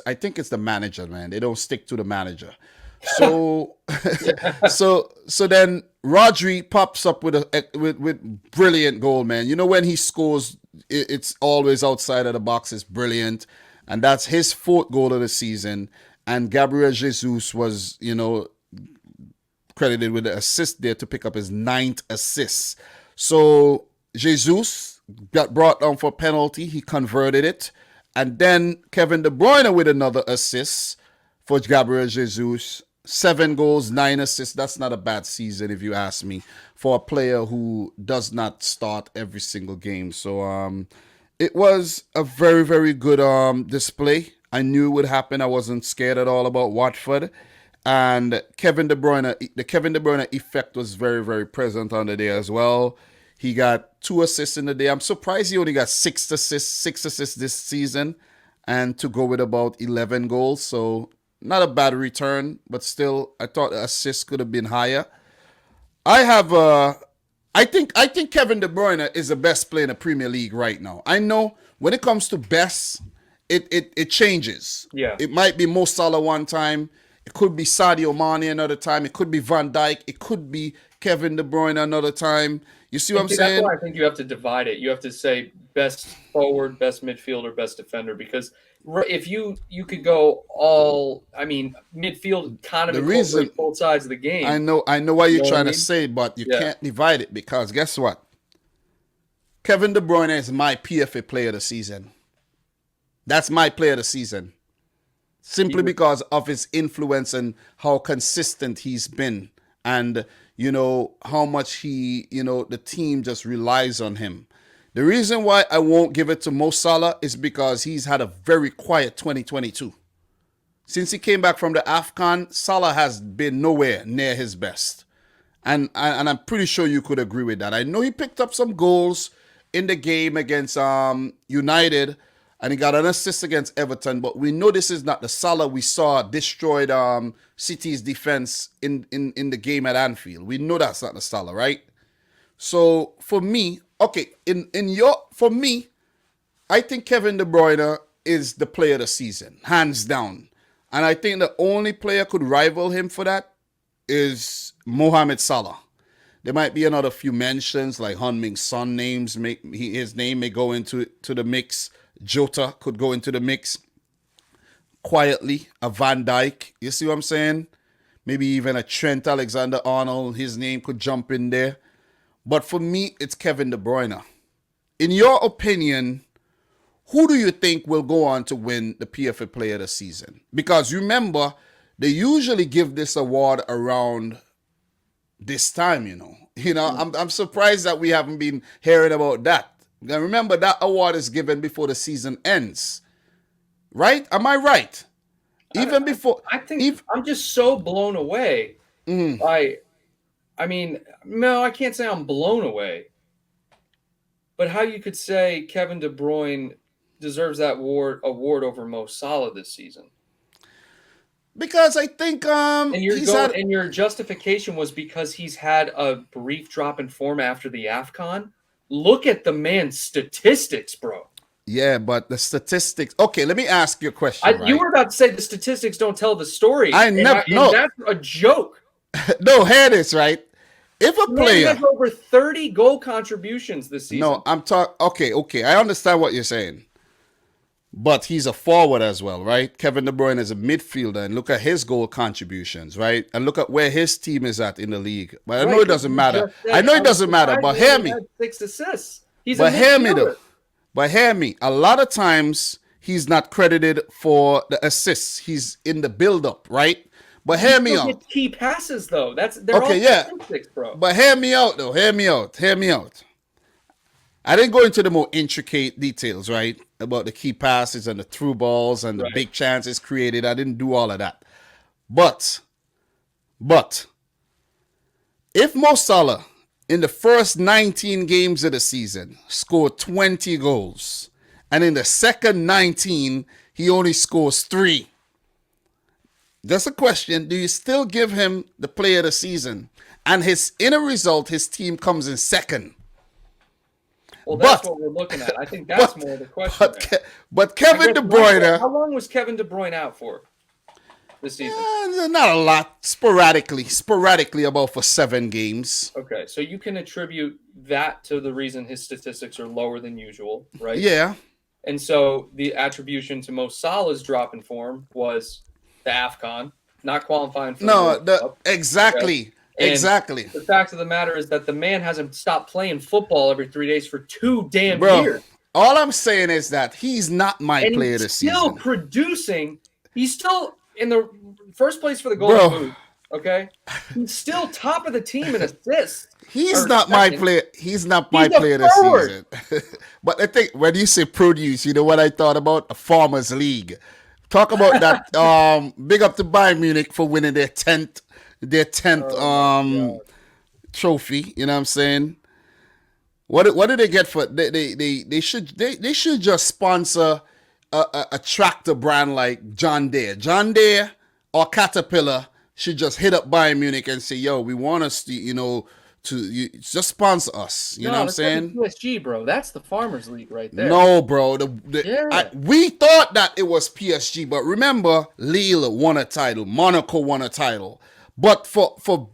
I think it's the manager, man. They don't stick to the manager. So, so then Rodri pops up with with brilliant goal, man. You know when he scores, it's always outside of the box. It's brilliant, and that's his fourth goal of the season. And Gabriel Jesus was, credited with the assist there to pick up his ninth assist. So Jesus got brought down for a penalty. He converted it. And then Kevin De Bruyne with another assist for Gabriel Jesus. 7 goals, 9 assists. That's not a bad season, if you ask me, for a player who does not start every single game. So it was a very, very good display. I knew it would happen. I wasn't scared at all about Watford. And the Kevin De Bruyne effect was very, very present on the day as well. He got 2 assists in the day. I'm surprised he only got 6 assists this season, and to go with about 11 goals. So not a bad return, but still, I thought the assists could have been higher. I think Kevin De Bruyne is the best player in the Premier League right now. I know when it comes to best, it changes. Yeah. It might be Mo Salah one time. It could be Sadio Mane another time. It could be Van Dijk. It could be Kevin De Bruyne another time. You see what I'm saying? That's why I think you have to divide it. You have to say best forward, best midfielder, best defender, because if you could go all, midfield kind of incorporates both sides of the game. I know what you're trying to say, but you can't divide it because guess what? Kevin De Bruyne is my PFA player of the season. That's my player of the season. Simply because of his influence and how consistent he's been. And, how much the team just relies on him. The reason why I won't give it to Mo Salah is because he's had a very quiet 2022. Since he came back from the AFCON, Salah has been nowhere near his best. And I'm pretty sure you could agree with that. I know he picked up some goals in the game against United, and he got an assist against Everton, but we know this is not the Salah we saw destroyed City's defense in the game at Anfield. We know that's not the Salah, right? So for me, for me, I think Kevin De Bruyne is the player of the season, hands down. And I think the only player could rival him for that is Mohamed Salah. There might be another few mentions like Heung-min Son his name may go into the mix. Jota could go into the mix quietly. A Van Dijk, you see what I'm saying? Maybe even a Trent Alexander-Arnold, his name could jump in there. But for me, it's Kevin De Bruyne. In your opinion, who do you think will go on to win the PFA Player of the Season? Because remember, they usually give this award around this time, I'm surprised that we haven't been hearing about that. Now remember, that award is given before the season ends. Right? Am I right? Even before... I think I'm just so blown away. No, I can't say I'm blown away. But how you could say Kevin De Bruyne deserves that award over Mo Salah this season? Because I think and your justification was because he's had a brief drop in form after the AFCON. Look at the man's statistics, bro. Yeah, but the statistics. Okay, let me ask you a question. You were about to say the statistics don't tell the story. No, that's a joke. No, hear this, right? If a player has over 30 goal contributions this season. No, I'm talking. Okay, I understand what you're saying. But he's a forward as well, right? Kevin De Bruyne is a midfielder, and look at his goal contributions, right? And look at where his team is at in the league. But I know it doesn't matter. But hear me. 6 assists. But hear me, though. But hear me. A lot of times, he's not credited for the assists. He's in the build-up, right? But hear me out. Key passes, though. They're all statistics, bro. But hear me out, though. Hear me out. I didn't go into the more intricate details, right? About the key passes and the through balls and the big chances created. I didn't do all of that. But, if Mo Salah, in the first 19 games of the season, scored 20 goals, and in the second 19, he only scores 3. Just a question, do you still give him the player of the season? And in a result, his team comes in second. Well, that's what we're looking at. I think that's more the question. But Kevin De Bruyne. How long was Kevin De Bruyne out for this season? Not a lot. Sporadically about for 7 games. Okay, so you can attribute that to the reason his statistics are lower than usual, right? Yeah. And so the attribution to Mo Salah's drop in form was the AFCON, not qualifying for the World Cup. Exactly. Okay? Exactly. The fact of the matter is that the man hasn't stopped playing football every 3 days for 2 damn years. All I'm saying is that he's not my player this season. He's still producing. He's still in the first place for the Golden Boot. Okay, he's still top of the team in assists. He's not my player. He's not my player this season. But I think when you say produce, you know what I thought about? A Farmers League. Talk about that. Big up to Bayern Munich for winning their 10th trophy. You know what I'm saying? What did they get for they should just sponsor a tractor brand like John Deere. John Deere or Caterpillar should just hit up Bayern Munich and say, yo, we want us to, just sponsor us. You know what I'm saying? PSG, bro. That's the Farmers League right there. No, bro. We thought that it was PSG, but remember, Lille won a title. Monaco won a title. But for the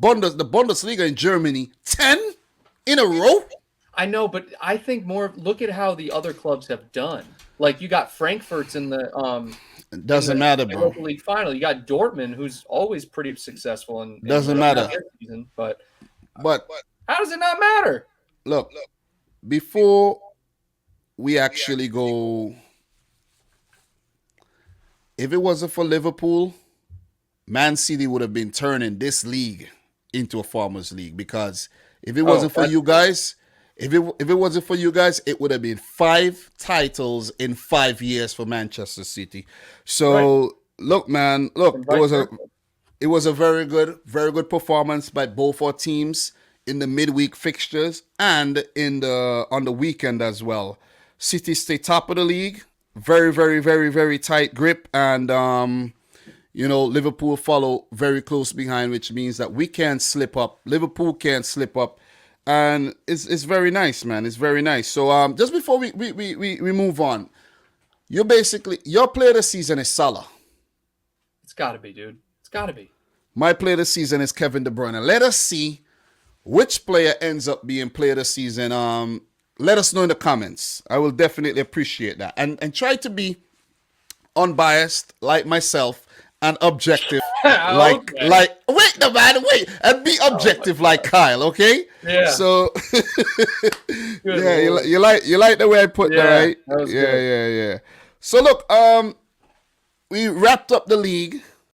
Bundesliga in Germany, 10 in a row? I know, but I think look at how the other clubs have done. Like, you got Frankfurt's in the it doesn't matter, bro. Europa League final. You got Dortmund, who's always pretty successful in doesn't matter. Season, but how does it not matter? Look, before we actually go, if it wasn't for Liverpool, Man City would have been turning this league into a Farmers League, because if it wasn't for you guys, if it wasn't for you guys, it would have been 5 titles in 5 years for Manchester City. So look, man, it was a very good performance by both our teams in the midweek fixtures and on the weekend as well. City stay top of the league, very, very, very, very tight grip, and Liverpool follow very close behind, which means that we can't slip up. Liverpool can't slip up. And it's very nice, man. It's very nice. So just before we move on, your player of the season is Salah. It's got to be, dude. It's got to be. My player of the season is Kevin De Bruyne. Let us see which player ends up being player of the season. Let us know in the comments. I will definitely appreciate that. And try to be unbiased like myself and objective and be objective like Kyle, okay? Yeah. So you like the way I put that, right? That was good. Yeah. So look, we wrapped up the league.